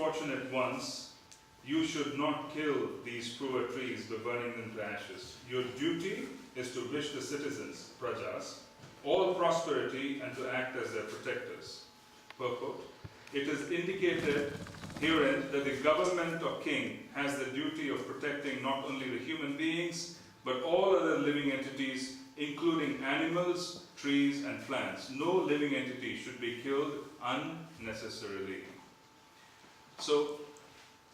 fortunate ones, you should not kill these poor trees by burning them to ashes. Your duty is to wish the citizens, prajas, all prosperity and to act as their protectors. Purport. It is indicated herein that the government or king has the duty of protecting not only the human beings, but all other living entities, including animals, trees and plants. No living entity should be killed unnecessarily. So,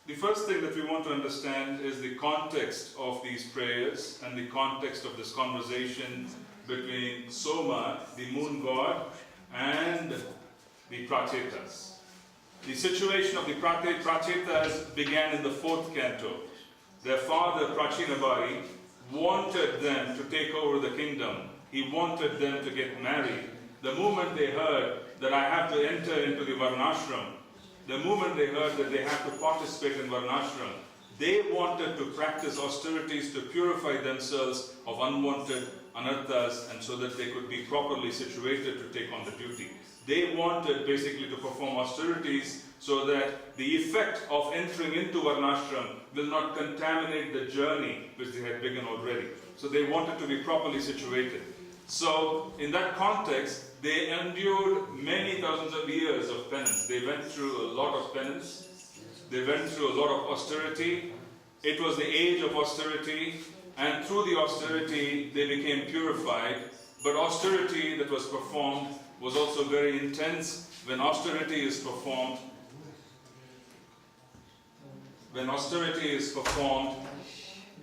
the first thing that we want to understand is the context of these prayers and the context of this conversation between Soma, the moon god, and the Prachetas. The situation of the Prachetas began in the 4th canto. Their father, Prachinabari, wanted them to take over the kingdom. He wanted them to get married. The moment they heard that I have to enter into the Varnashram, the moment they heard that they have to participate in Varnashram, they wanted to practice austerities to purify themselves of unwanted anarthas and so that they could be properly situated to take on the duty. They wanted basically to perform austerities so that the effect of entering into Varnashram will not contaminate the journey which they had begun already. So they wanted to be properly situated. So in that context, they endured many thousands of years of penance. They went through a lot of penance. They went through a lot of austerity. It was the age of austerity, and through the austerity they became purified. But austerity that was performed was also very intense. When austerity is performed,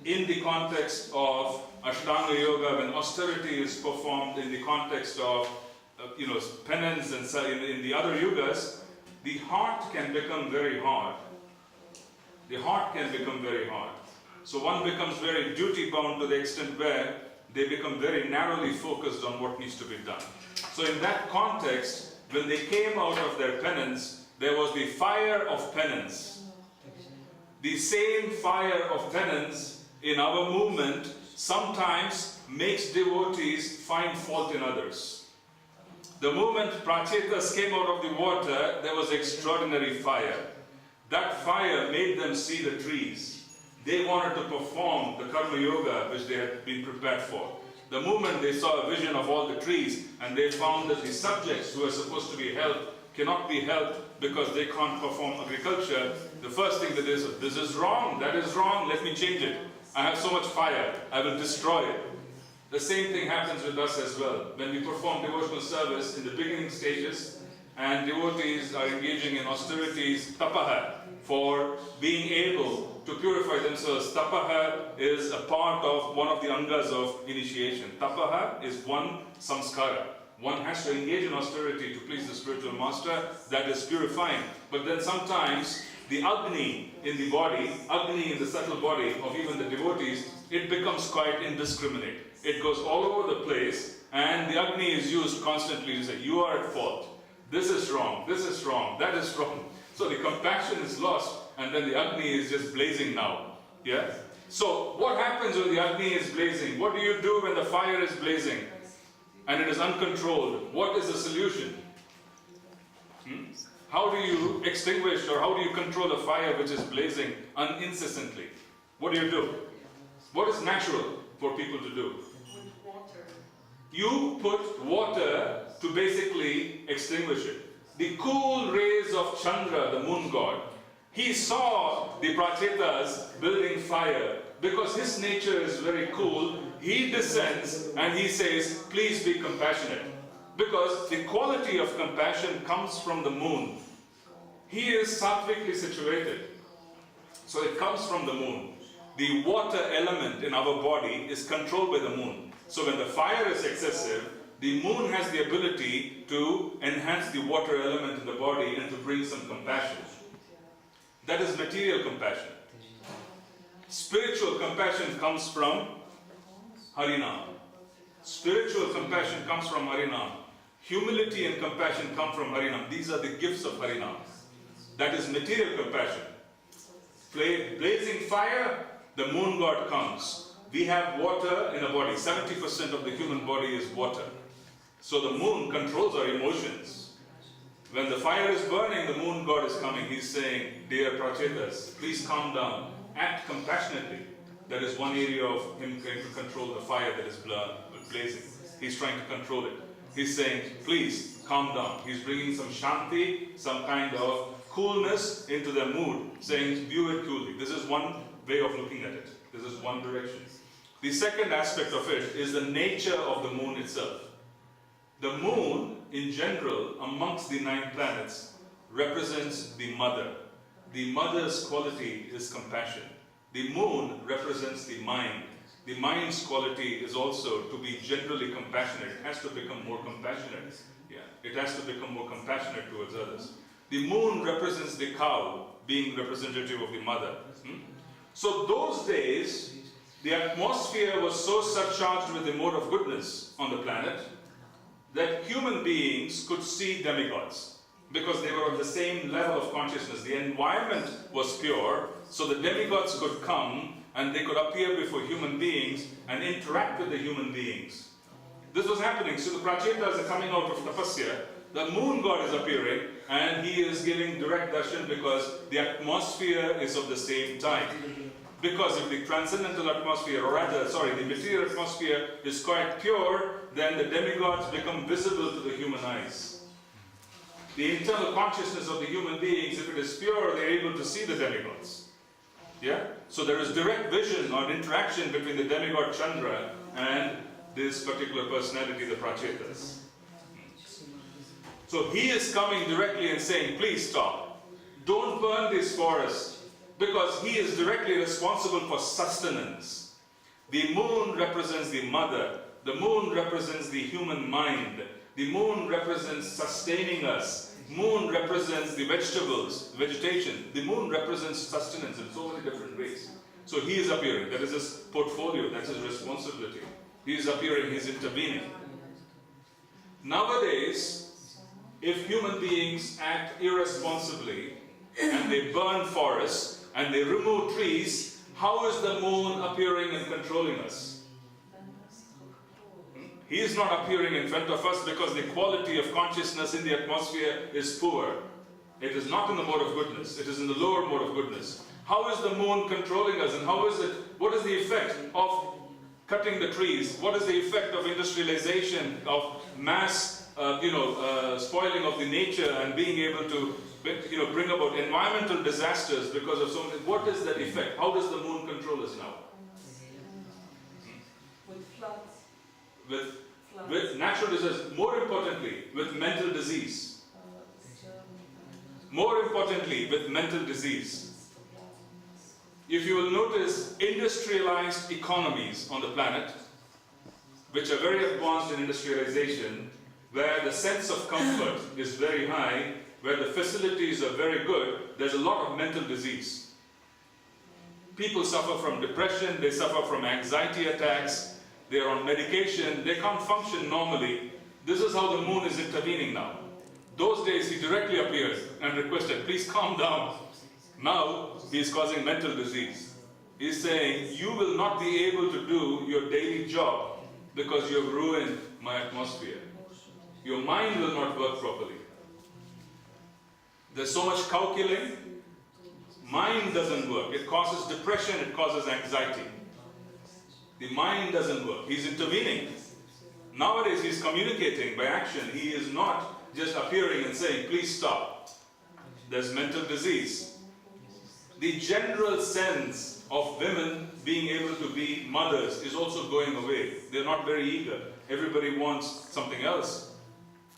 in the context of Ashtanga Yoga, when austerity is performed in the context of penance and so in the other yugas, the heart can become very hard. The heart can become very hard. So one becomes very duty bound to the extent where they become very narrowly focused on what needs to be done. So in that context, when they came out of their penance, there was the fire of penance. The same fire of penance in our movement sometimes makes devotees find fault in others. The moment Prachetas came out of the water, there was extraordinary fire. That fire made them see the trees. They wanted to perform the Karma Yoga which they had been prepared for. The moment they saw a vision of all the trees and they found that the subjects who are supposed to be helped cannot be helped because they can't perform agriculture, the first thing that is, this is wrong, that is wrong, let me change it. I have so much fire, I will destroy it. The same thing happens with us as well. When we perform devotional service in the beginning stages and devotees are engaging in austerities, tapaha, for being able to purify themselves. Tapaha is a part of one of the angas of initiation. Tapaha is one samskara. One has to engage in austerity to please the spiritual master. That is purifying. But then sometimes the Agni in the body, Agni in the subtle body of even the devotees, it becomes quite indiscriminate. It goes all over the place and the Agni is used constantly to say, you are at fault. This is wrong, that is wrong. So the compassion is lost and then the Agni is just blazing now. Yeah? So what happens when the Agni is blazing? What do you do when the fire is blazing and it is uncontrolled? What is the solution? How do you extinguish or how do you control a fire which is blazing incessantly? What do you do? What is natural for people to do? With water. You put water to basically extinguish it. The cool rays of Chandra, the moon god, he saw the Prachetas building fire. Because his nature is very cool, he descends and he says, please be compassionate. Because the quality of compassion comes from the moon. He is sattvically situated. So it comes from the moon. The water element in our body is controlled by the moon. So when the fire is excessive, the moon has the ability to enhance the water element in the body and to bring some compassion. That is material compassion. Spiritual compassion comes from Harinam. Spiritual compassion comes from Harinam. Humility and compassion come from Harinam. These are the gifts of Harinam. That is material compassion. Blazing fire, the moon god comes. We have water in the body. 70% of the human body is water. So the moon controls our emotions. When the fire is burning, the moon god is coming. He's saying, dear Prachetas, please calm down. Act compassionately. That is one area of him trying to control the fire that is blazing. He's trying to control it. He's saying, please calm down. He's bringing some shanti, some kind of coolness into their mood, saying, view it coolly. This is one way of looking at it. This is one direction. The second aspect of it is the nature of the moon itself. The moon, in general, amongst the 9 planets, represents the mother. The mother's quality is compassion. The moon represents the mind. The mind's quality is also to be generally compassionate. It has to become more compassionate. Yeah, it has to become more compassionate towards others. The moon represents the cow, being representative of the mother. So those days, the atmosphere was so surcharged with the mode of goodness on the planet that human beings could see demigods because they were on the same level of consciousness. The environment was pure, so the demigods could come and they could appear before human beings and interact with the human beings. This was happening. So the Prachetas are coming out of tapasya. The moon god is appearing and he is giving direct darshan because the atmosphere is of the same type. Because if the transcendental atmosphere, or rather, the material atmosphere is quite pure, then the demigods become visible to the human eyes. The internal consciousness of the human beings, if it is pure, they are able to see the demigods. Yeah? So there is direct vision or interaction between the demigod Chandra and this particular personality, the Prachetas. So he is coming directly and saying, please stop. Don't burn this forest. Because he is directly responsible for sustenance. The moon represents the mother. The moon represents the human mind. The moon represents sustaining us. Moon represents the vegetables, vegetation. The moon represents sustenance in so many different ways. So he is appearing. That is his portfolio. That's his responsibility. He is appearing. He is intervening. Nowadays, if human beings act irresponsibly and they burn forests, and they remove trees, how is the moon appearing and controlling us? He is not appearing in front of us because the quality of consciousness in the atmosphere is poor. It is not in the mode of goodness. It is in the lower mode of goodness. How is the moon controlling us and how is it? What is the effect of cutting the trees? What is the effect of industrialization, of mass spoiling of the nature and being able to bring about environmental disasters because of so many. What is that effect? How does the moon control us now? With floods. With natural disasters. More importantly, with mental disease. More importantly, with mental disease. If you will notice, industrialized economies on the planet, which are very advanced in industrialization, where the sense of comfort is very high, where the facilities are very good, there's a lot of mental disease. People suffer from depression, they suffer from anxiety attacks, they're on medication, they can't function normally. This is how the moon is intervening now. Those days he directly appeared and requested, please calm down. Now he is causing mental disease. He's saying, you will not be able to do your daily job because you have ruined my atmosphere. Your mind will not work properly. There's so much cow killing. Mind doesn't work. It causes depression, it causes anxiety. The mind doesn't work. He's intervening. Nowadays he's communicating by action. He is not just appearing and saying, please stop. There's mental disease. The general sense of women being able to be mothers is also going away. They're not very eager. Everybody wants something else.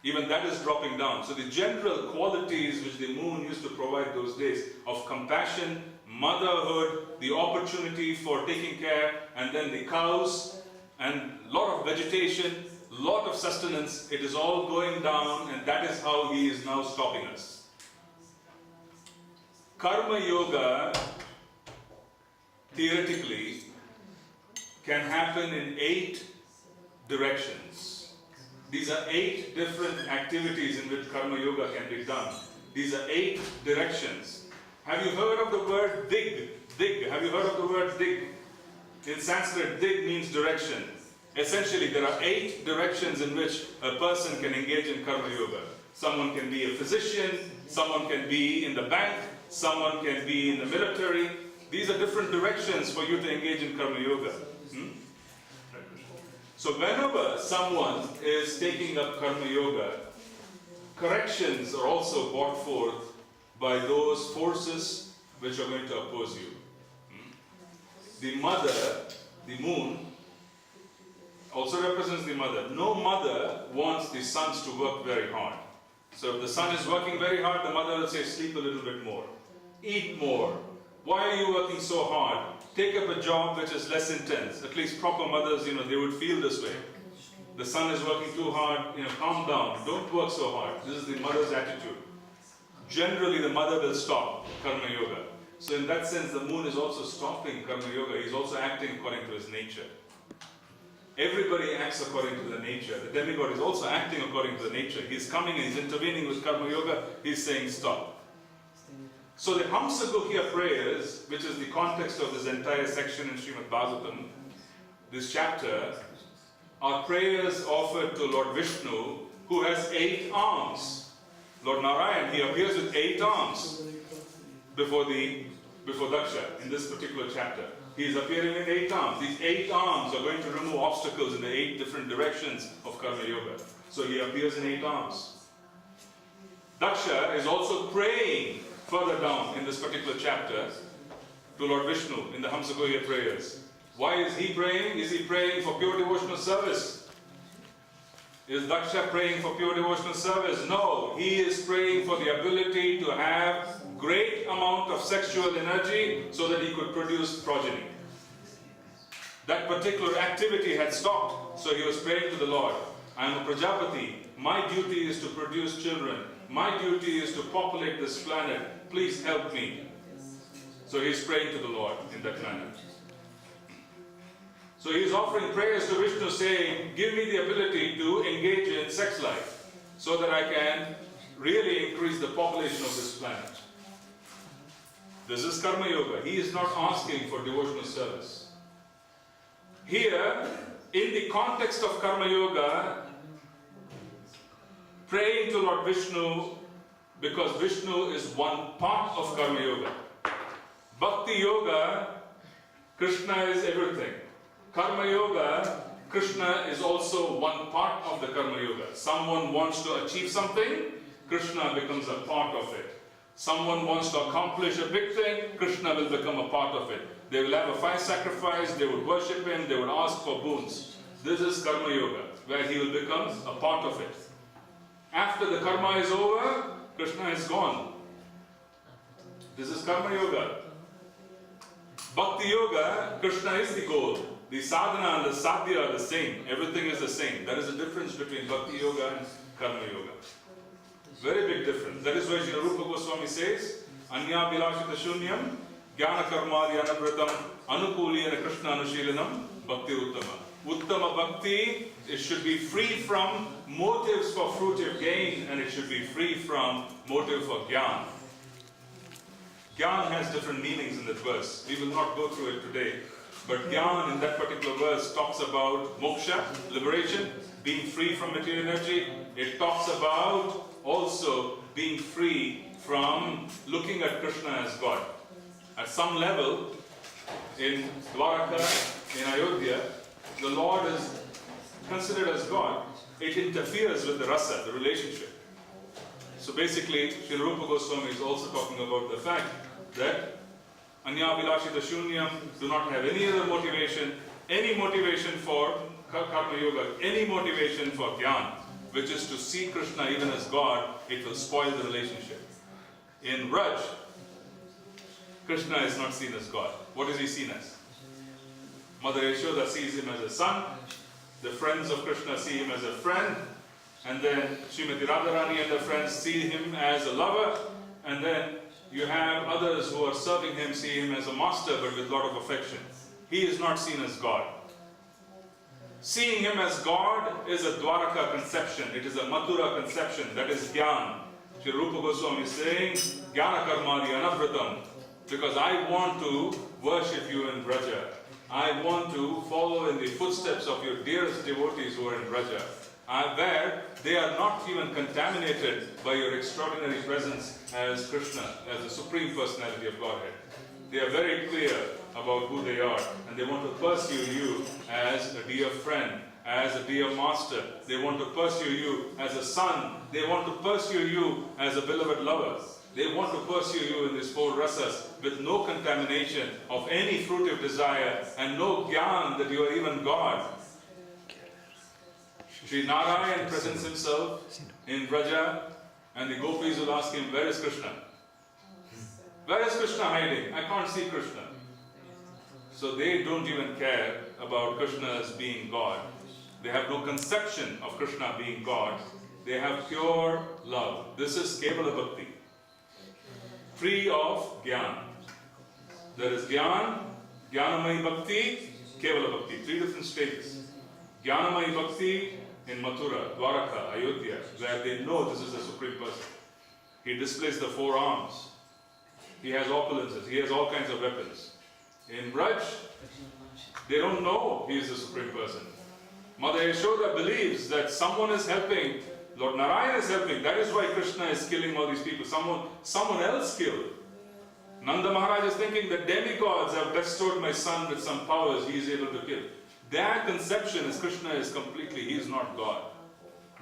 Even that is dropping down. So the general qualities which the moon used to provide those days of compassion, motherhood, the opportunity for taking care, and then the cows, and a lot of vegetation, a lot of sustenance, it is all going down, and that is how he is now stopping us. Karma yoga, theoretically, can happen in 8 directions. These are 8 different activities in which Karma Yoga can be done. These are 8 directions. Have you heard of the word dig? Dig. Have you heard of the word dig? In Sanskrit, dig means direction. Essentially, there are 8 directions in which a person can engage in Karma Yoga. someone can be a physician, someone can be in the bank, someone can be in the military. These are different directions for you to engage in Karma Yoga. So whenever someone is taking up Karma Yoga, corrections are also brought forth by those forces which are going to oppose you. The mother, the moon, also represents the mother. No mother wants the sons to work very hard. So if the son is working very hard, the mother will say, sleep a little bit more, eat more. Why are you working so hard? Take up a job which is less intense. At least proper mothers, they would feel this way. The son is working too hard, calm down, don't work so hard. This is the mother's attitude. Generally, the mother will stop Karma Yoga. So in that sense, the moon is also stopping Karma Yoga. He's also acting according to his nature. Everybody acts according to the nature. The demigod is also acting according to the nature. He's coming and he's intervening with Karma Yoga. He's saying stop. So the Hamsaguhya prayers, which is the context of this entire section in Srimad Bhagavatam, this chapter, are prayers offered to Lord Vishnu, who has 8 arms. Lord Narayan, he appears with 8 arms before Daksha in this particular chapter. He is appearing in 8 arms. These 8 arms are going to remove obstacles in the 8 different directions of Karma Yoga. So he appears in 8 arms. Daksha is also praying further down in this particular chapter to Lord Vishnu in the Hamsaguhya prayers. Why is he praying? Is he praying for pure devotional service? Is Daksha praying for pure devotional service? No, he is praying for the ability to have great amount of sexual energy so that he could produce progeny. That particular activity had stopped, so he was praying to the Lord. I am a Prajapati. My duty is to produce children. My duty is to populate this planet. Please help me. So he is praying to the Lord in that manner. So he is offering prayers to Vishnu saying, give me the ability to engage in sex life so that I can really increase the population of this planet. This is Karma Yoga. He is not asking for devotional service. Here, in the context of Karma Yoga, praying to Lord Vishnu, because Vishnu is one part of Karma Yoga. Bhakti Yoga, Krishna is everything. Karma Yoga, Krishna is also one part of the Karma Yoga. Someone wants to achieve something, Krishna becomes a part of it. Someone wants to accomplish a big thing, Krishna will become a part of it. They will have a fire sacrifice, they would worship him, they would ask for boons. This is Karma Yoga, where he will become a part of it. After the karma is over, Krishna is gone. This is Karma Yoga. Bhakti Yoga, Krishna is the goal. The sadhana and the sadhya are the same. Everything is the same. There is a difference between Bhakti Yoga and Karma Yoga. Very big difference. That is why Srila Rupa Goswami says, Anya Bilashita Shunyam, Jnana Karmadi Anapratam, Anukuliyana Krishna Anushilanam, Bhakti Uttama. Uttama Bhakti, it should be free from motives for fruitive gain and it should be free from motive for jnana. Jnana has different meanings in that verse. We will not go through it today. But jnana in that particular verse talks about moksha, liberation, being free from material energy. It talks about also being free from looking at Krishna as God. At some level, in Dwaraka, in Ayodhya, the Lord is considered as God. It interferes with the rasa, the relationship. So basically, Srila Rupa Goswami is also talking about the fact that Anya Vilashita Shunyam do not have any other motivation, any motivation for Karma Yoga, any motivation for Dhyan, which is to see Krishna even as God. It will spoil the relationship. In Raj, Krishna is not seen as God. What is he seen as? Mother Yashoda sees him as a son, the friends of Krishna see him as a friend, and then Srimati Radharani and her friends see him as a lover, and then you have others who are serving him, see him as a master but with a lot of affection. He is not seen as God. Seeing him as God is a Dwaraka conception, it is a Mathura conception, that is Jnana. Sri Rupa Goswami is saying, Jnana Karmadi Anavratam, because I want to worship you in Braja. I want to follow in the footsteps of your dearest devotees who are in Braja. where they are not even contaminated by your extraordinary presence as Krishna, as the Supreme Personality of Godhead. They are very clear about who they are, and they want to pursue you as a dear friend, as a dear master. They want to pursue you as a son. They want to pursue you as a beloved lover. They want to pursue you in these four rasas with no contamination of any fruitive desire and no gyan that you are even God. Sri Narayan presents himself in Vraja, and the gopis will ask him, where is Krishna? Where is Krishna hiding? I can't see Krishna. So they don't even care about Krishna as being God. They have no conception of Krishna being God. They have pure love. This is Kevala Bhakti, free of Gyan. There is Gyan, Jnanamai Bhakti, Kevala Bhakti. Three different stages. Jnanamai Bhakti in Mathura, Dwaraka, Ayodhya, where they know this is the Supreme Person. He displays the four arms. He has opulences. He has all kinds of weapons. In Braj, they don't know he is the Supreme Person. Mother Yashoda believes that someone is helping. Lord Narayan is helping. That is why Krishna is killing all these people. Someone else killed. Nanda Maharaj is thinking that demigods have bestowed my son with some powers he is able to kill. Their conception is Krishna is completely, he is not God.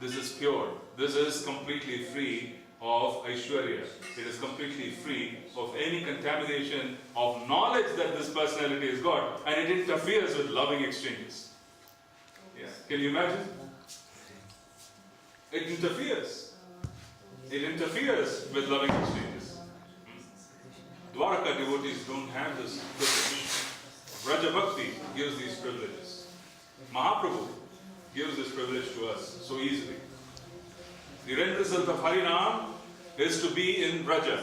This is pure. This is completely free of Aishwarya. It is completely free of any contamination of knowledge that this personality is God, and it interferes with loving exchanges. Yeah. Can you imagine? It interferes. It interferes with loving exchanges. Dwaraka devotees don't have this privilege. Vraja Bhakti gives these privileges. Mahaprabhu gives this privilege to us so easily. The end result of Harinam is to be in Vraja.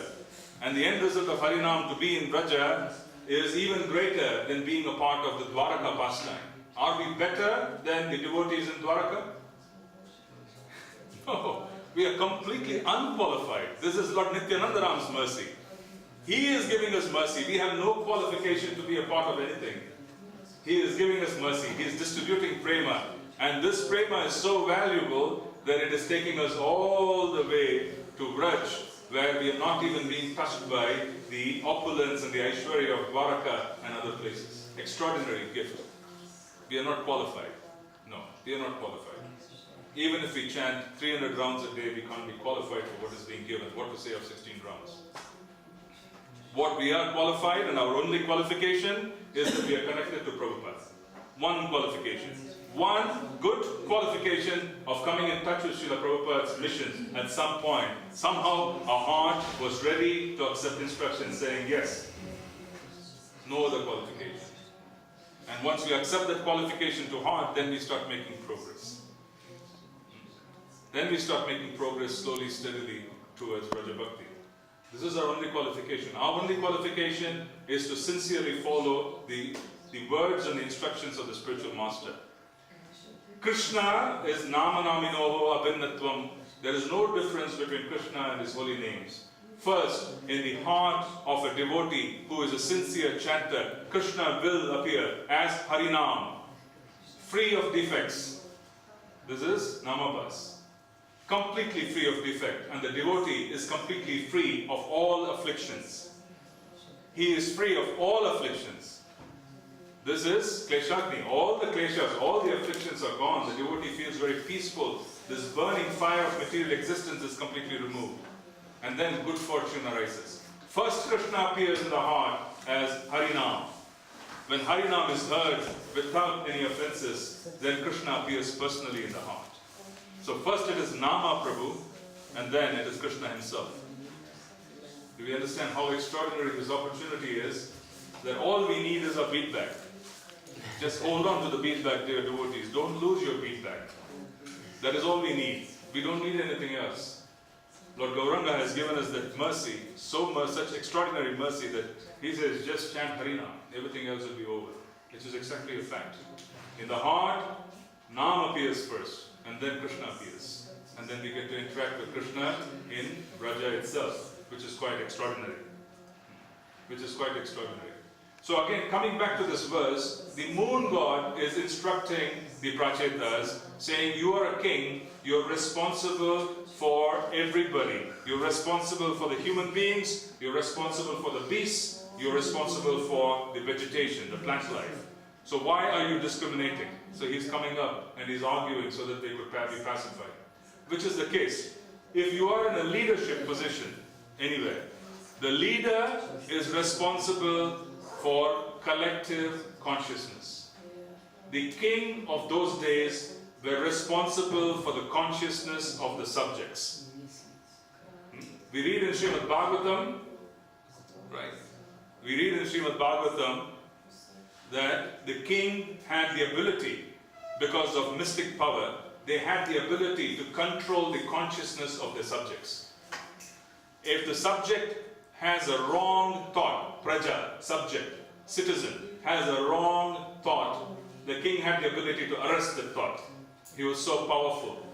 And the end result of Harinam to be in Vraja is even greater than being a part of the Dwaraka pastime. Are we better than the devotees in Dwaraka? No, we are completely unqualified. This is Lord Nityanandaram's mercy. He is giving us mercy. We have no qualification to be a part of anything. He is giving us mercy. He is distributing prema. And this prema is so valuable that it is taking us all the way to Vraj, where we are not even being touched by the opulence and the Aishwarya of Dwaraka and other places. Extraordinary gift. We are not qualified. No, we are not qualified. Even if we chant 300 rounds a day, we can't be qualified for what is being given. What to say of 16 rounds? What we are qualified, and our only qualification, is that we are connected to Prabhupada. One qualification. One good qualification of coming in touch with Srila Prabhupada's mission at some point. Somehow our heart was ready to accept instruction saying yes. No other qualification. And once we accept that qualification to heart, then we start making progress. Then we start making progress slowly, steadily towards Vraja Bhakti. This is our only qualification. Our only qualification is to sincerely follow the words and the instructions of the spiritual master. Krishna is Nama Naminoho Abhinnatvam. There is no difference between Krishna and his holy names. First, in the heart of a devotee who is a sincere chanter, Krishna will appear as Harinam, free of defects. This is Namabhas. Completely free of defect, and the devotee is completely free of all afflictions. He is free of all afflictions. This is Kleshagni. All the kleshas, all the afflictions are gone. The devotee feels very peaceful. This burning fire of material existence is completely removed. And then good fortune arises. First Krishna appears in the heart as Harinam. When Harinam is heard without any offenses, then Krishna appears personally in the heart. So first it is Nama Prabhu, and then it is Krishna himself. Do we understand how extraordinary this opportunity is? That all we need is a beatback. Just hold on to the beatback, dear devotees. Don't lose your beatback. That is all we need. We don't need anything else. Lord Gauranga has given us that mercy, such extraordinary mercy that he says, just chant Harinam, everything else will be over. Which is exactly a fact. In the heart, Nam appears first, and then Krishna appears. And then we get to interact with Krishna in Vraja itself, which is quite extraordinary. Which is quite extraordinary. So again, coming back to this verse, the moon god is instructing the Prachetas, saying, you are a king, you're responsible for everybody. You're responsible for the human beings, you're responsible for the beasts, you're responsible for the vegetation, the plant life. So why are you discriminating? So he's coming up and he's arguing so that they could be pacified. Which is the case. If you are in a leadership position anywhere, the leader is responsible for collective consciousness. The king of those days were responsible for the consciousness of the subjects. We read in Srimad Bhagavatam, right? We read in Srimad Bhagavatam that the king had the ability, because of mystic power, they had the ability to control the consciousness of their subjects. If the subject has a wrong thought, praja, subject, citizen, has a wrong thought, the king had the ability to arrest that thought. He was so powerful.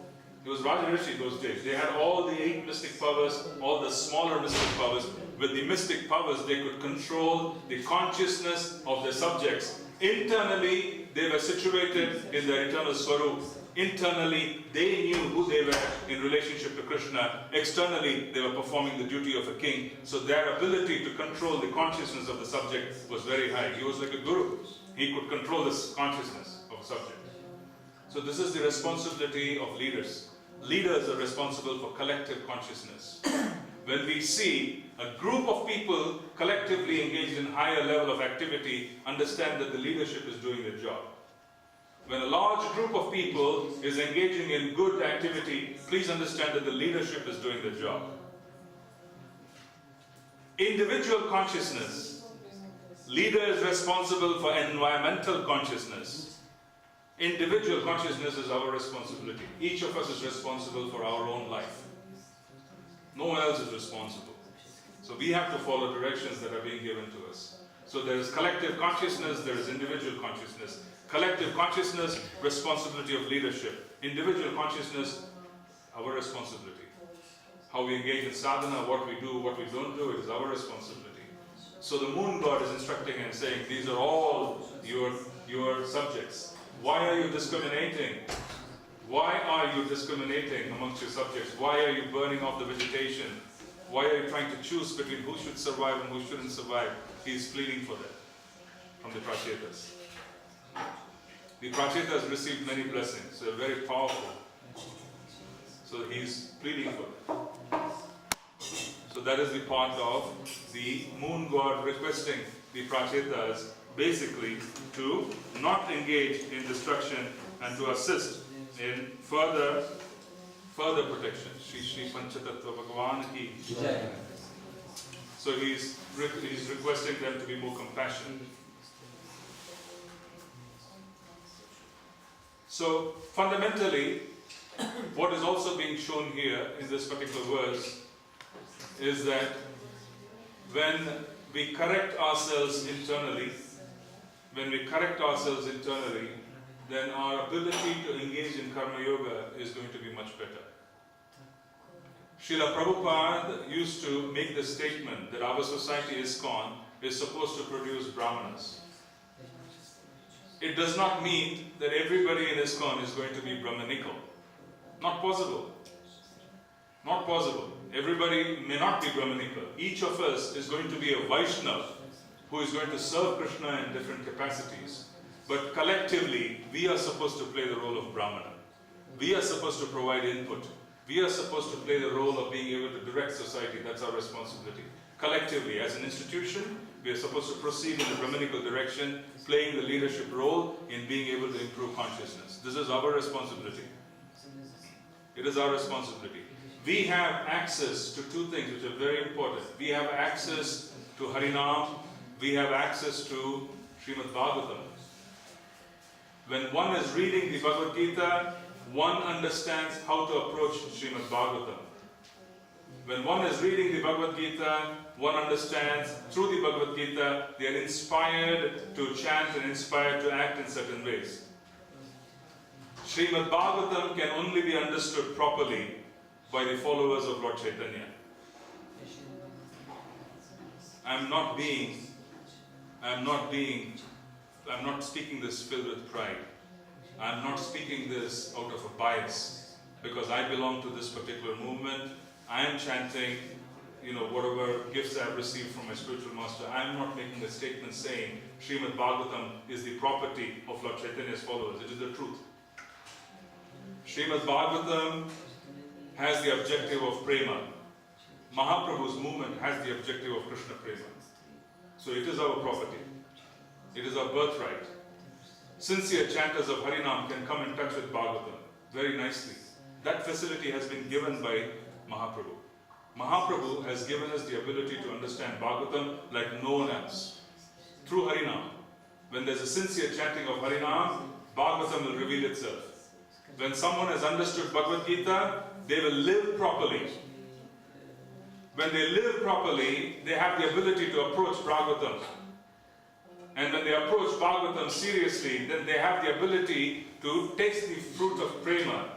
He was Rajarishi those days. They had all the 8 mystic powers, all the smaller mystic powers. With the mystic powers, they could control the consciousness of their subjects. Internally, they were situated in their eternal Swarup. Internally, they knew who they were in relationship to Krishna. Externally, they were performing the duty of a king. So their ability to control the consciousness of the subject was very high. He was like a guru. He could control this consciousness of a subject. So this is the responsibility of leaders. Leaders are responsible for collective consciousness. When we see a group of people collectively engaged in higher level of activity, understand that the leadership is doing their job. When a large group of people is engaging in good activity, please understand that the leadership is doing their job. Individual consciousness. Leader is responsible for environmental consciousness. Individual consciousness is our responsibility. Each of us is responsible for our own life. No one else is responsible. So we have to follow directions that are being given to us. So there is collective consciousness, there is individual consciousness. Collective consciousness, responsibility of leadership. Individual consciousness, our responsibility. How we engage in sadhana, what we do, what we don't do, it is our responsibility. So the moon god is instructing and saying, these are all your subjects. Why are you discriminating? Why are you discriminating amongst your subjects? Why are you burning off the vegetation? Why are you trying to choose between who should survive and who shouldn't survive? He is pleading for that from the Prachetas. The Prachetas received many blessings. They're very powerful. So he's pleading for that. So that is the part of the moon god requesting the Prachetas basically to not engage in destruction and to assist in further protection. Shri Shri Panchatattva Bhagavan ki. So he's requesting them to be more compassionate. So fundamentally, what is also being shown here in this particular verse is that when we correct ourselves internally, then our ability to engage in Karma Yoga is going to be much better. Srila Prabhupada used to make the statement that our society ISKCON is supposed to produce Brahmanas. It does not mean that everybody in ISKCON is going to be Brahmanical. Not possible. Not possible. Everybody may not be Brahmanical. Each of us is going to be a Vaishnava who is going to serve Krishna in different capacities. But collectively, we are supposed to play the role of Brahmana. We are supposed to provide input. We are supposed to play the role of being able to direct society. That's our responsibility. Collectively, as an institution, we are supposed to proceed in the Brahmanical direction, playing the leadership role in being able to improve consciousness. This is our responsibility. It is our responsibility. We have access to two things which are very important. We have access to Harinam. We have access to Srimad Bhagavatam. When one is reading the Bhagavad Gita, one understands how to approach Srimad Bhagavatam. When one is reading the Bhagavad Gita, one understands through the Bhagavad Gita, they are inspired to chant and inspired to act in certain ways. Srimad Bhagavatam can only be understood properly by the followers of Lord Chaitanya. I am not being I'm not speaking this filled with pride. I'm not speaking this out of a bias because I belong to this particular movement. I am chanting, whatever gifts I've received from my spiritual master. I'm not making a statement saying Srimad Bhagavatam is the property of Lord Chaitanya's followers. It is the truth. Srimad Bhagavatam has the objective of prema. Mahaprabhu's movement has the objective of Krishna prema. So it is our property. It is our birthright. Sincere chanters of Harinam can come in touch with Bhagavatam very nicely. That facility has been given by Mahaprabhu. Mahaprabhu has given us the ability to understand Bhagavatam like no one else. Through Harinam. When there's a sincere chanting of Harinam, Bhagavatam will reveal itself. When someone has understood Bhagavad Gita, they will live properly. When they live properly, they have the ability to approach Bhagavatam. And when they approach Bhagavatam seriously, then they have the ability to taste the fruit of prema.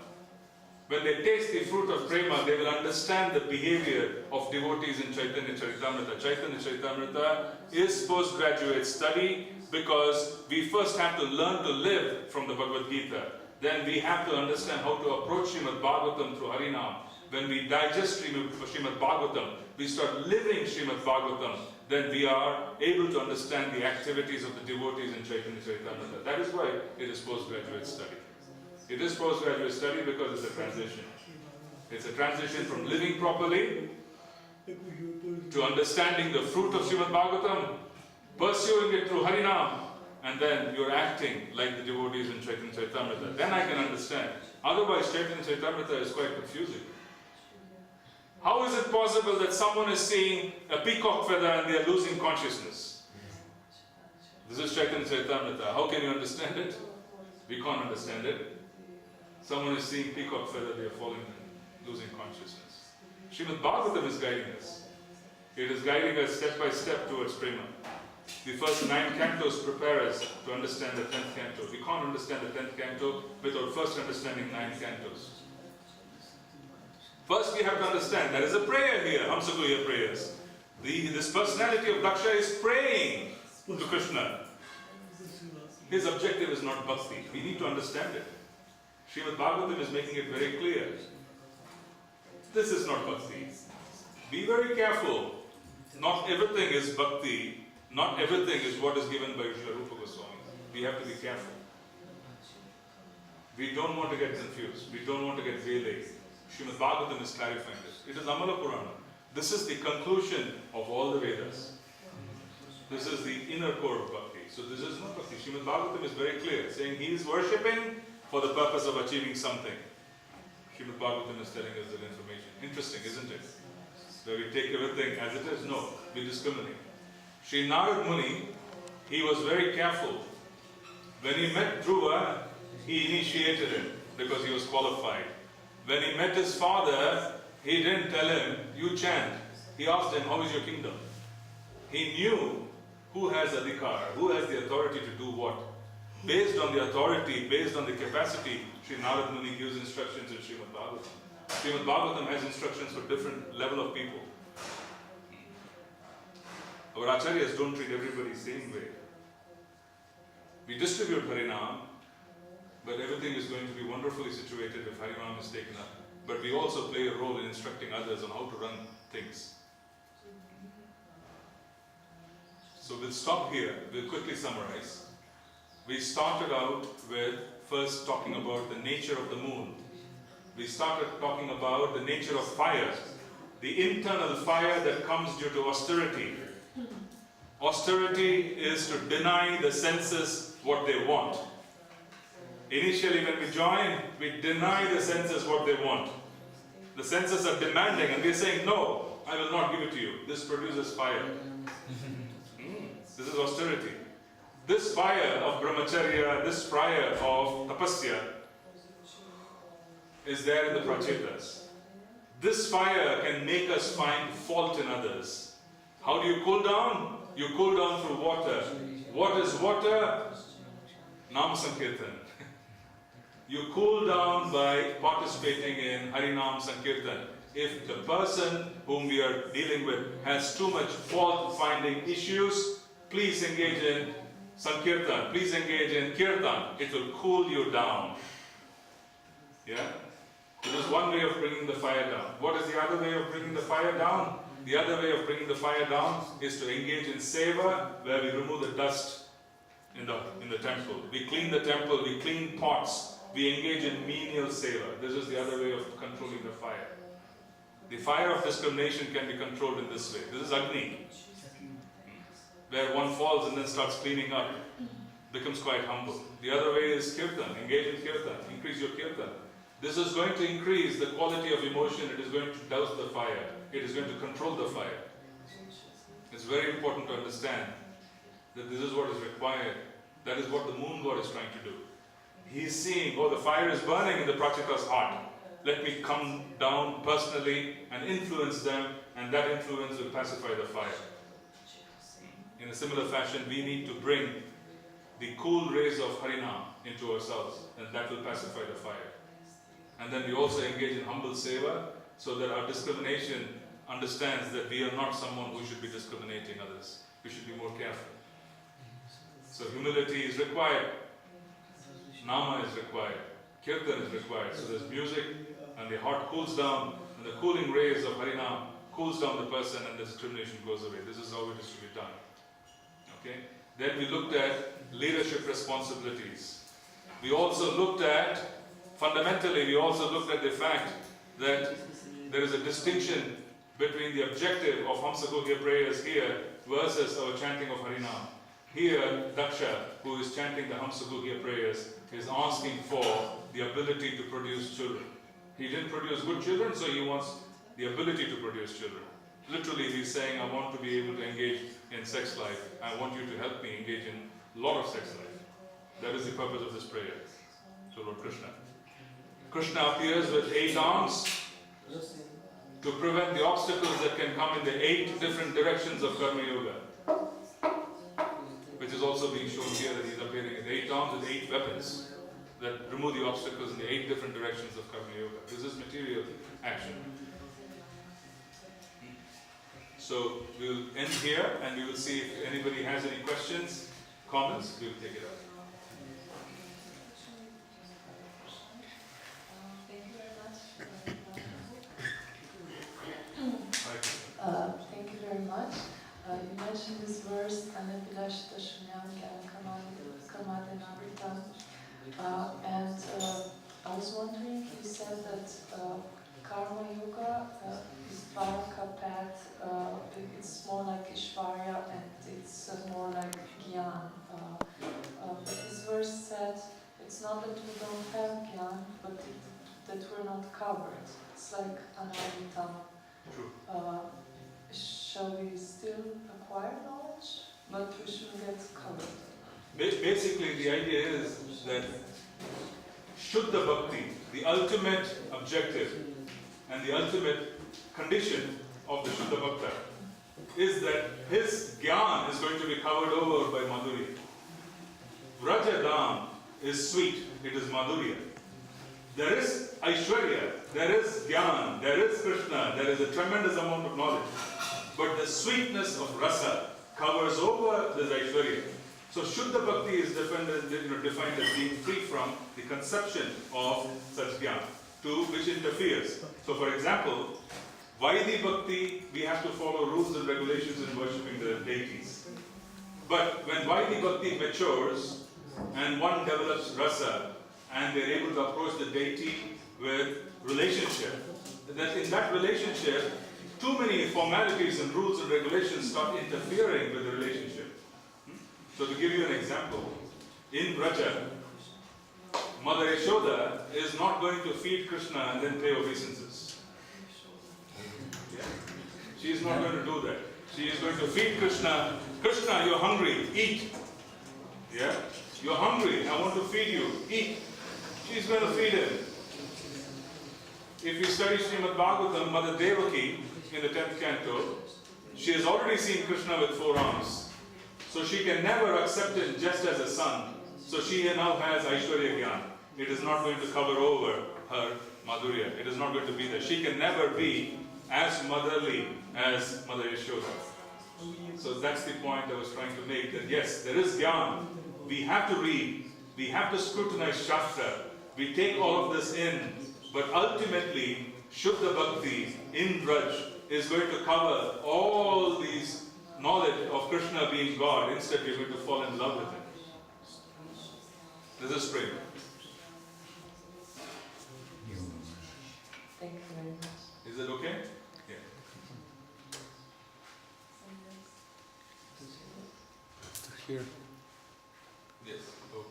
When they taste the fruit of prema, they will understand the behavior of devotees in Chaitanya Charitamrita. Chaitanya Charitamrita is postgraduate study because we first have to learn to live from the Bhagavad Gita. Then we have to understand how to approach Srimad Bhagavatam through Harinam. When we digest Srimad Bhagavatam, we start living Srimad Bhagavatam, then we are able to understand the activities of the devotees in Chaitanya Charitamrita. That is why it is postgraduate study. It is postgraduate study because it's a transition. It's a transition from living properly to understanding the fruit of Srimad Bhagavatam, pursuing it through Harinam, and then you're acting like the devotees in Chaitanya Charitamrita. Then I can understand. Otherwise, Chaitanya Charitamrita is quite confusing. How is it possible that someone is seeing a peacock feather and they are losing consciousness? This is Chaitanya Charitamrita. How can you understand it? We can't understand it. Someone is seeing peacock feather, they are falling and losing consciousness. Srimad Bhagavatam is guiding us. It is guiding us step by step towards prema. The first 9 cantos prepare us to understand the 10th canto. We can't understand the 10th canto without first understanding 9 cantos. First we have to understand there is a prayer here, Hamsaguhya prayers. This personality of Daksha is praying to Krishna. His objective is not bhakti. We need to understand it. Srimad Bhagavatam is making it very clear. This is not bhakti. Be very careful. Not everything is bhakti. Not everything is what is given by Srila Rupa Goswami. We have to be careful. We don't want to get confused. We don't want to get waylaid. Srimad Bhagavatam is clarifying this. It is Amala Purana. This is the conclusion of all the Vedas. This is the inner core of bhakti. So this is not bhakti. Srimad Bhagavatam is very clear, saying he is worshipping for the purpose of achieving something. Srimad Bhagavatam is telling us that information. Interesting, isn't it? Where we take everything as it is? No, we discriminate. Sri Narad Muni, he was very careful. When he met Dhruva, he initiated him because he was qualified. When he met his father, he didn't tell him, you chant. He asked him, how is your kingdom? He knew who has adhikar, who has the authority to do what. Based on the authority, based on the capacity, Sri Narad Muni gives instructions in Srimad Bhagavatam. Srimad Bhagavatam has instructions for different level of people. Our acharyas don't treat everybody the same way. We distribute Harinam, but everything is going to be wonderfully situated if Harinam is taken up. But we also play a role in instructing others on how to run things. So we'll stop here. We'll quickly summarize. We started out with first talking about the nature of the moon. We started talking about the nature of fire, the internal fire that comes due to austerity. Austerity is to deny the senses what they want. Initially when we join, we deny the senses what they want. The senses are demanding and we are saying, no, I will not give it to you. This produces fire. This is austerity. This fire of brahmacharya, this fire of tapasya is there in the prachetas. This fire can make us find fault in others. How do you cool down? You cool down through water. What is water? Nam Sankirtan. You cool down by participating in Harinam Sankirtan. If the person whom we are dealing with has too much fault-finding issues, please engage in Sankirtan, please engage in Kirtan. It will cool you down. Yeah? This is one way of bringing the fire down. What is the other way of bringing the fire down? The other way of bringing the fire down is to engage in seva, where we remove the dust in the temple. We clean the temple, we clean pots, we engage in menial seva. This is the other way of controlling the fire. The fire of discrimination can be controlled in this way. This is Agni, where one falls and then starts cleaning up, becomes quite humble. The other way is Kirtan, engage in Kirtan, increase your Kirtan. This is going to increase the quality of emotion, it is going to douse the fire, it is going to control the fire. It's very important to understand that this is what is required. That is what the moon god is trying to do. He is seeing, oh, the fire is burning in the Prakshita's heart. Let me come down personally and influence them, and that influence will pacify the fire. In a similar fashion, we need to bring the cool rays of Harinam into ourselves, and that will pacify the fire. And then we also engage in humble seva, so that our discrimination understands that we are not someone who should be discriminating others. We should be more careful. So humility is required, nama is required, kirtan is required. So there's music, and the heart cools down, and the cooling rays of Harinam cools down the person, and the discrimination goes away. This is how it is to be done. Okay? Then we looked at leadership responsibilities. We also looked at, fundamentally, we also looked at the fact that there is a distinction between the objective of Hamsagogya prayers here versus our chanting of Harinam. Here, Daksha, who is chanting the Hamsagogya prayers, is asking for the ability to produce children. He didn't produce good children, so he wants the ability to produce children. Literally, he's saying, I want to be able to engage in sex life. I want you to help me engage in a lot of sex life. That is the purpose of this prayer to Lord Krishna. Krishna appears with 8 arms to prevent the obstacles that can come in the 8 different directions of Karma Yoga, which is also being shown here, that he's appearing with 8 arms with 8 weapons that remove the obstacles in the 8 different directions of Karma Yoga. This is material action. So we'll end here, and we will see if anybody has any questions, comments. We'll take it up. Thank you very much. Thank you very much. You mentioned this verse, Anapilashita Shunyam Kamate Navritam. And I was wondering, you said that Karma Yoga is Varaka path, it's more like Ishvarya, and it's more like Gyan. But this verse said, it's not that we don't have Gyan, but that we're not covered. It's like Anaritam. True. Shall we still acquire knowledge, but we shouldn't get covered? Basically, the idea is that Shuddha Bhakti, the ultimate objective and the ultimate condition of the Shuddha Bhakta, is that his Gyan is going to be covered over by Madhurya. Vrajadam is sweet, it is Madhurya. There is Aishwarya, there is Gyan, there is Krishna, there is a tremendous amount of knowledge. But the sweetness of rasa covers over this Aishwarya. So Shuddha Bhakti is defined as being free from the conception of such Gyan, to which interferes. So for example, Vaidhi Bhakti, we have to follow rules and regulations in worshipping the deities. But when Vaidhi Bhakti matures, and one develops rasa, and they're able to approach the deity with relationship, that in that relationship, too many formalities and rules and regulations start interfering with the relationship. So to give you an example, in Braja, Mother Yashoda is not going to feed Krishna and then pay obeisances. Yeah? She is not going to do that. She is going to feed Krishna. Krishna, you're hungry, eat. Yeah? You're hungry, I want to feed you, eat. She's going to feed him. If you study Srimad Bhagavatam, Mother Devaki, in the 10th canto, she has already seen Krishna with 4 arms. So she can never accept him just as a son. So she now has Aishwarya Gyan. It is not going to cover over her Madhurya. It is not going to be there. She can never be as motherly as Mother Yashoda. So that's the point I was trying to make, that yes, there is Gyan. We have to read, we have to scrutinize Shastra, we take all of this in, but ultimately, Shuddha Bhakti in Braj is going to cover all these knowledge of Krishna being God. Instead, we're going to fall in love with Him. Let us pray. Thank you very much. Is it okay? Yeah. Here. Yes. Oh.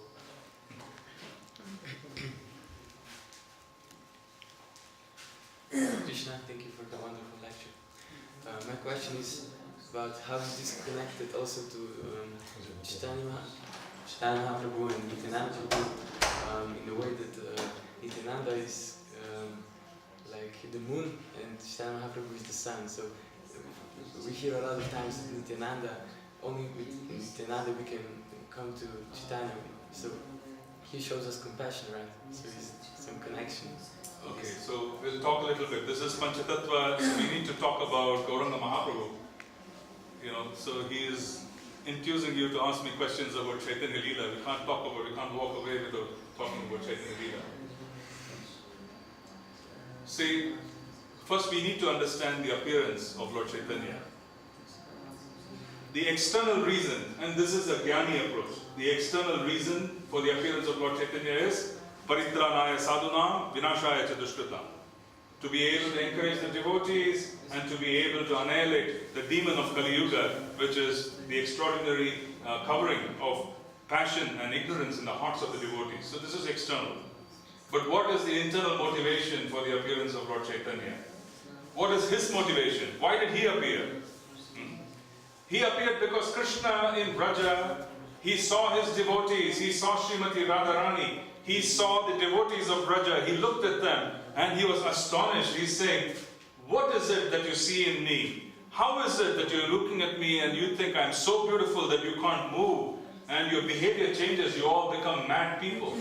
Krishna, thank you for the wonderful lecture. My question is about how is this connected also to Chaitanya Mahaprabhu and Nityananda Prabhu, in the way that Nityananda is like the moon and Chaitanya Mahaprabhu is the sun. So we hear a lot of times that Nityananda, only with Nityananda we can come to Chaitanya. So he shows us compassion, right? So there's some connection. Okay, so we'll talk a little bit. This is Panchatattva, so we need to talk about Gauranga Mahaprabhu. You know, so he is enthusing you to ask me questions about Chaitanya Leela. We can't walk away without talking about Chaitanya Leela. See, first we need to understand the appearance of Lord Chaitanya. The external reason, and this is a Jnani approach, the external reason for the appearance of Lord Chaitanya is Paritranaya Sadhunam Vinashaya cha Dushkritam. To be able to encourage the devotees and to be able to annihilate the demon of Kali Yuga, which is the extraordinary covering of passion and ignorance in the hearts of the devotees. So this is external. But what is the internal motivation for the appearance of Lord Chaitanya? What is his motivation? Why did he appear? He appeared because Krishna in Braja, he saw his devotees, he saw Srimati Radharani, he saw the devotees of Braja, he looked at them and he was astonished. He's saying, what is it that you see in me? How is it that you're looking at me and you think I'm so beautiful that you can't move and your behavior changes, you all become mad people?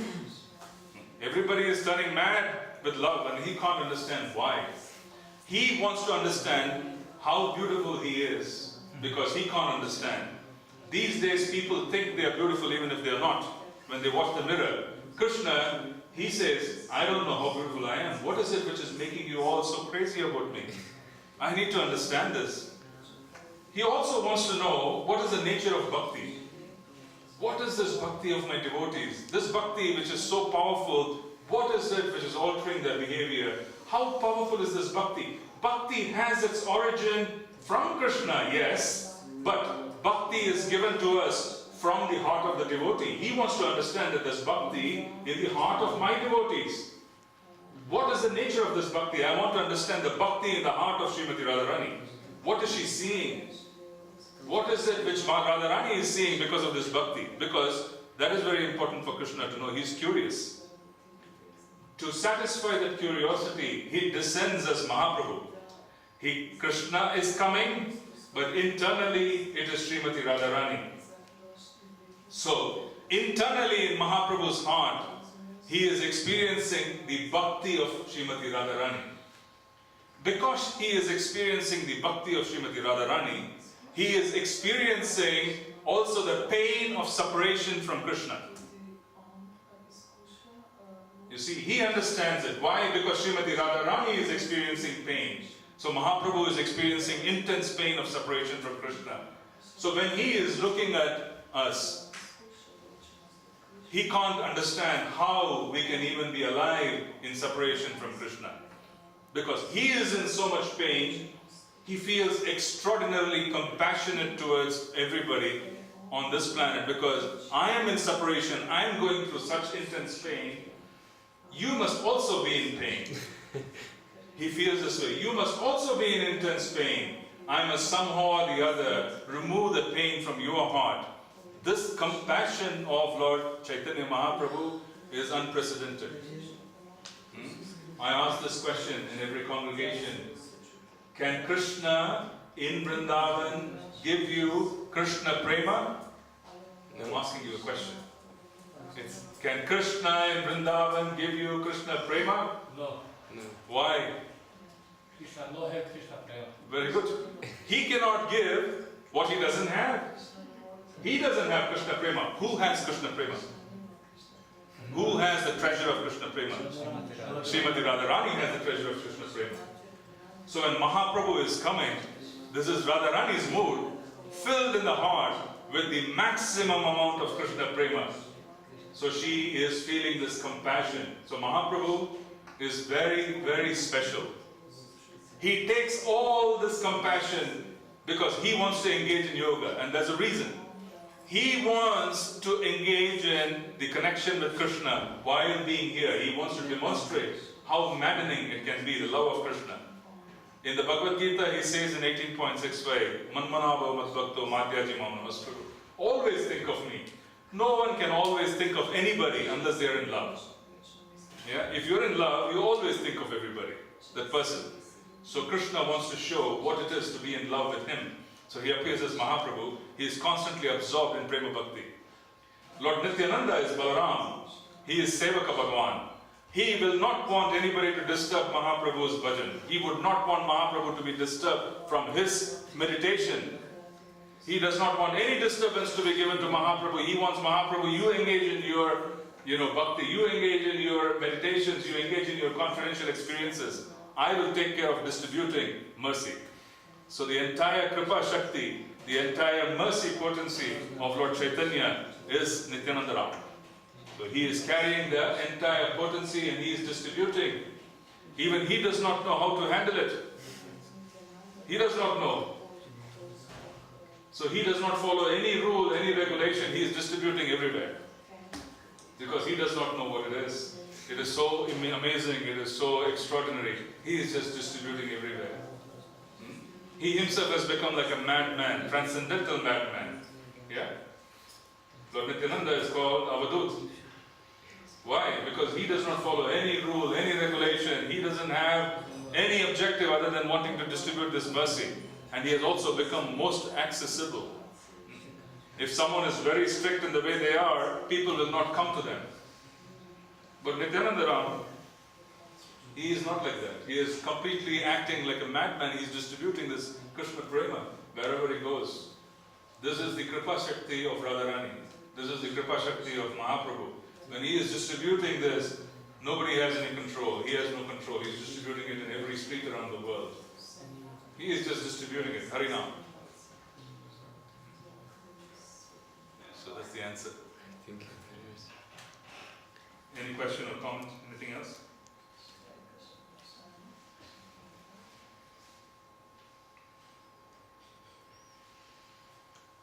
Everybody is turning mad with love and he can't understand why. He wants to understand how beautiful he is because he can't understand. These days people think they are beautiful even if they are not. When they watch the mirror, Krishna, he says, I don't know how beautiful I am. What is it which is making you all so crazy about me? I need to understand this. He also wants to know what is the nature of bhakti. What is this bhakti of my devotees? This bhakti which is so powerful, what is it which is altering their behavior? How powerful is this bhakti? Bhakti has its origin from Krishna, yes, but bhakti is given to us from the heart of the devotee. He wants to understand that there's bhakti in the heart of my devotees. What is the nature of this bhakti? I want to understand the bhakti in the heart of Srimati Radharani. What is she seeing? What is it which Radharani is seeing because of this bhakti? Because that is very important for Krishna to know. He's curious. To satisfy that curiosity, he descends as Mahaprabhu. Krishna is coming, but internally it is Srimati Radharani. So, internally in Mahaprabhu's heart, he is experiencing the bhakti of Srimati Radharani. Because he is experiencing the bhakti of Srimati Radharani, he is experiencing also the pain of separation from Krishna. You see, he understands it. Why? Because Srimati Radharani is experiencing pain. So Mahaprabhu is experiencing intense pain of separation from Krishna. So when he is looking at us, he can't understand how we can even be alive in separation from Krishna. Because he is in so much pain, he feels extraordinarily compassionate towards everybody on this planet. Because I am in separation, I am going through such intense pain, you must also be in pain. He feels this way. You must also be in intense pain. I must somehow or the other remove the pain from your heart. This compassion of Lord Chaitanya Mahaprabhu is unprecedented. I ask this question in every congregation. Can Krishna in Vrindavan give you Krishna Prema? I'm asking you a question. Can Krishna in Vrindavan give you Krishna Prema? No. No. Why? Krishna, no have Krishna Prema. Very good. He cannot give What he doesn't have? He doesn't have Krishna Prema. Who has Krishna Prema? Who has the treasure of Krishna Prema? Srimati Radharani has the treasure of Krishna Prema. So when Mahaprabhu is coming, this is Radharani's mood, filled in the heart with the maximum amount of Krishna Prema. So she is feeling this compassion. So Mahaprabhu is very, very special. He takes all this compassion because he wants to engage in yoga, and there's a reason. He wants to engage in the connection with Krishna while being here. He wants to demonstrate how maddening it can be, the love of Krishna. In the Bhagavad Gita, he says in 18.65, Manmanabha Madbhakto Madhyaji Mam Namaskuru. Always think of me. No one can always think of anybody unless they are in love. Yeah? If you're in love, you always think of everybody, that person. So Krishna wants to show what it is to be in love with him. So he appears as Mahaprabhu. He is constantly absorbed in Prema Bhakti. Lord Nityananda is Balaram. He is Sevaka Bhagavan. He will not want anybody to disturb Mahaprabhu's bhajan. He would not want Mahaprabhu to be disturbed from his meditation. He does not want any disturbance to be given to Mahaprabhu. He wants Mahaprabhu, you engage in your bhakti, you engage in your meditations, you engage in your confidential experiences. I will take care of distributing mercy. So the entire Kripa Shakti, the entire mercy potency of Lord Chaitanya is Nityananda Ram. So he is carrying the entire potency and he is distributing. Even he does not know how to handle it. He does not know. So he does not follow any rule, any regulation. He is distributing everywhere. Because he does not know what it is. It is so amazing, it is so extraordinary. He is just distributing everywhere. He himself has become like a madman, transcendental madman. Yeah? Lord Nityananda is called Avadut. Why? Because he does not follow any rule, any regulation. He doesn't have any objective other than wanting to distribute this mercy. And he has also become most accessible. If someone is very strict in the way they are, people will not come to them. But Nityananda Ram, he is not like that. He is completely acting like a madman. He is distributing this Krishna Prema wherever he goes. This is the Kripa Shakti of Radharani. This is the Kripa Shakti of Mahaprabhu. When he is distributing this, nobody has any control. He has no control. He is distributing it in every street around the world. He is just distributing it. Harinam. So that's the answer. Thank you. Any question or comment? Anything else?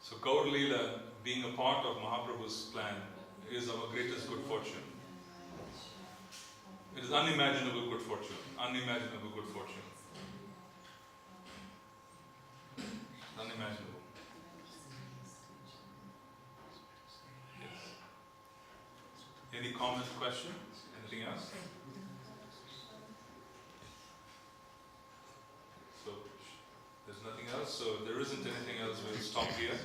So Gaur Leela, being a part of Mahaprabhu's plan, is our greatest good fortune. It is unimaginable good fortune. Unimaginable good fortune. Unimaginable. Yes. Any comment, question? Anything else? So, there's nothing else. So, if there isn't anything else, we'll stop here.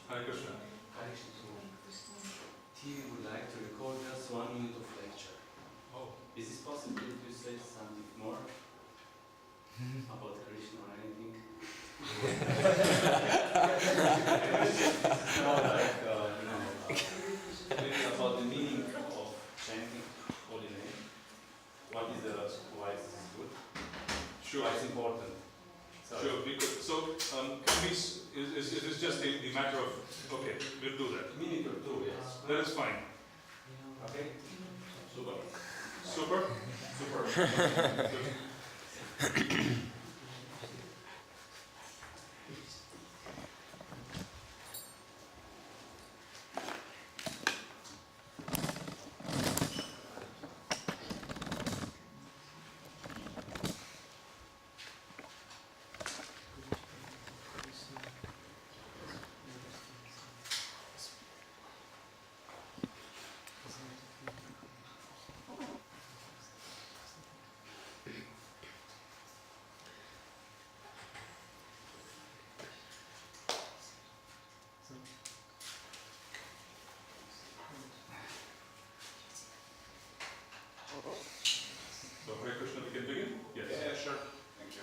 Hare Krishna. He would like to record just 1 minute of lecture. Oh. Is it possible to say something more about Krishna or anything? Maybe about the meaning of chanting holy name. Why is this good? Sure. Why it's important? Sure, we could. So, can we, is it just the matter of, okay, we'll do that. A minute or two, yes. That is fine. Okay? Super. Super? Super. Good. So, Hare Krishna, we can begin? Yes. Yeah, sure. Thank you.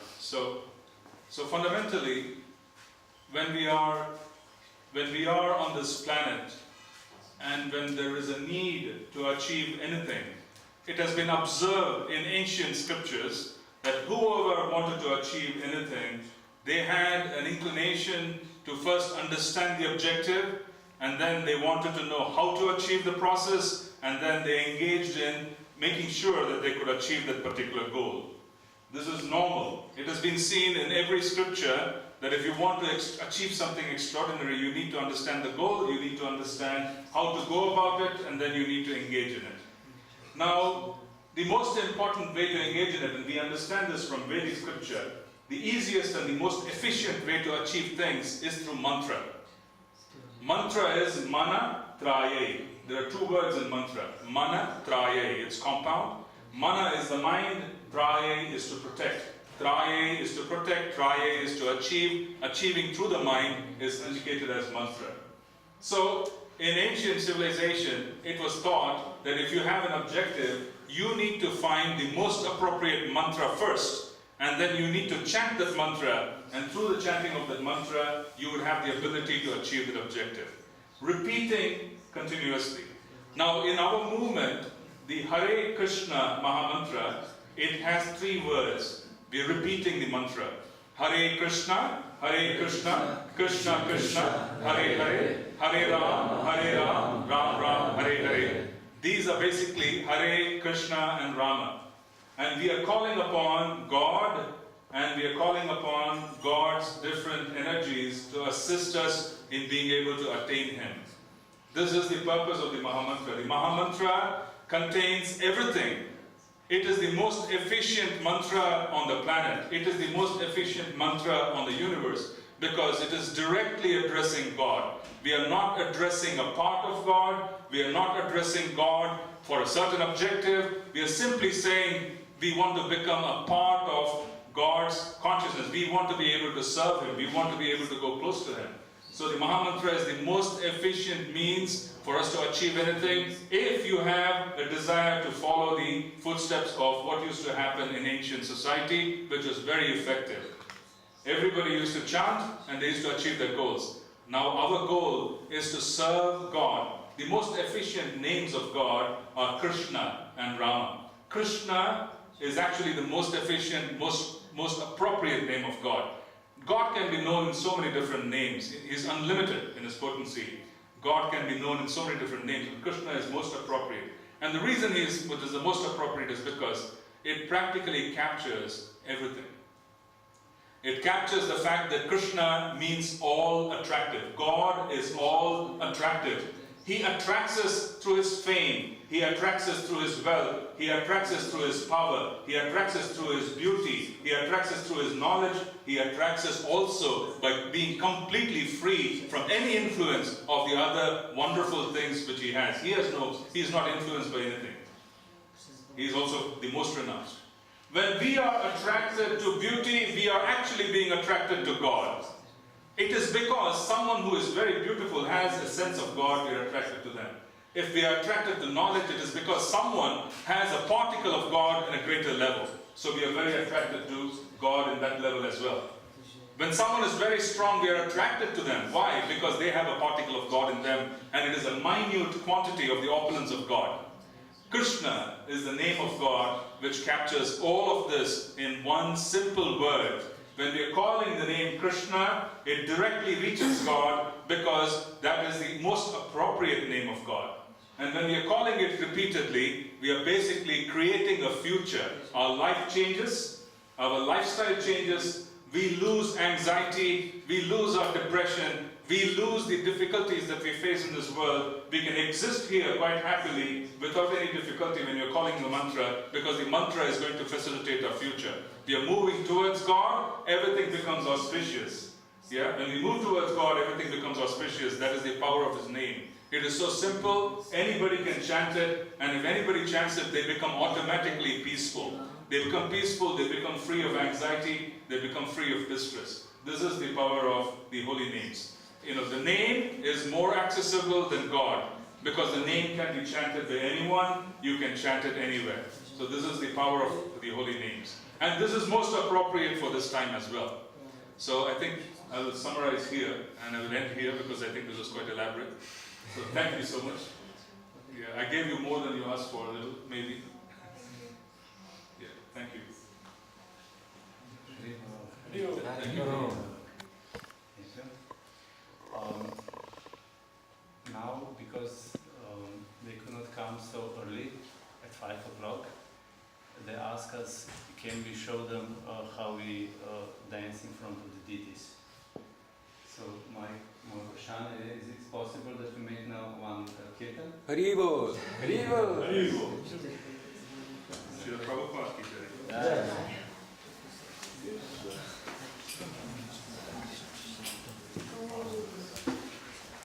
So fundamentally, when we are on this planet, and when there is a need to achieve anything, it has been observed in ancient scriptures that whoever wanted to achieve anything, they had an inclination to first understand the objective, and then they wanted to know how to achieve the process, and then they engaged in making sure that they could achieve that particular goal. This is normal. It has been seen in every scripture that if you want to achieve something extraordinary, you need to understand the goal, you need to understand how to go about it, and then you need to engage in it. Now, the most important way to engage in it, and we understand this from Vedic scripture, the easiest and the most efficient way to achieve things is through mantra. Mantra is mana traye. There are two words in mantra. Mana traye, it's compound. Mana is the mind, traye is to protect. Traye is to protect, traye is to achieve. Achieving through the mind is indicated as mantra. So, in ancient civilization, it was thought that if you have an objective, you need to find the most appropriate mantra first, and then you need to chant that mantra, and through the chanting of that mantra, you would have the ability to achieve that objective. Repeating continuously. Now, in our movement, the Hare Krishna Mahamantra, it has 3 words. We are repeating the mantra. Hare Krishna, Krishna Krishna, Hare Hare, Hare Ram, Ram Ram, Hare Hare. These are basically Hare, Krishna and Rama. And we are calling upon God, and we are calling upon God's different energies to assist us in being able to attain Him. This is the purpose of the Mahamantra. The Mahamantra contains everything. It is the most efficient mantra on the planet. It is the most efficient mantra on the universe because it is directly addressing God. We are not addressing a part of God. We are not addressing God for a certain objective. We are simply saying we want to become a part of God's consciousness. We want to be able to serve Him. We want to be able to go close to Him. So the Mahamantra is the most efficient means for us to achieve anything if you have a desire to follow the footsteps of what used to happen in ancient society, which was very effective. Everybody used to chant and they used to achieve their goals. Now our goal is to serve God. The most efficient names of God are Krishna and Rama. Krishna is actually the most efficient, most appropriate name of God. God can be known in so many different names. He is unlimited in His potency. God can be known in so many different names, but Krishna is most appropriate. And the reason which is the most appropriate is because it practically captures everything. It captures the fact that Krishna means all attractive. God is all attractive. He attracts us through His fame. He attracts us through His wealth. He attracts us through His power. He attracts us through His beauty. He attracts us through His knowledge. He attracts us also by being completely free from any influence of the other wonderful things which He has. He is not influenced by anything. He is also the most renounced. When we are attracted to beauty, we are actually being attracted to God. It is because someone who is very beautiful has a sense of God, we are attracted to them. If we are attracted to knowledge, it is because someone has a particle of God in a greater level. So we are very attracted to God in that level as well. When someone is very strong, we are attracted to them. Why? Because they have a particle of God in them, and it is a minute quantity of the opulence of God. Krishna is the name of God which captures all of this in one simple word. When we are calling the name Krishna, it directly reaches God because that is the most appropriate name of God. And when we are calling it repeatedly, we are basically creating a future. Our life changes, our lifestyle changes, we lose anxiety, we lose our depression, we lose the difficulties that we face in this world. We can exist here quite happily without any difficulty when you're calling the mantra, because the mantra is going to facilitate our future. We are moving towards God, everything becomes auspicious. Yeah? When we move towards God, everything becomes auspicious. That is the power of His name. It is so simple, anybody can chant it, and if anybody chants it, they become automatically peaceful. They become peaceful, they become free of anxiety, they become free of distress. This is the power of the holy names. The name is more accessible than God, because the name can be chanted by anyone, you can chant it anywhere. So this is the power of the holy names. And this is most appropriate for this time as well. So I think I will summarize here and I will end here because I think this was quite elaborate. So thank you so much. Yeah, I gave you more than you asked for a little, maybe. Yeah, thank you. Thank you. Now, because they could not come so early at 5 o'clock, they asked us, can we show them how we dance in front of the deities? So my question is it possible that we make now one kirtan? Haribo! Haribo! Haribo! Srila Prabhupada.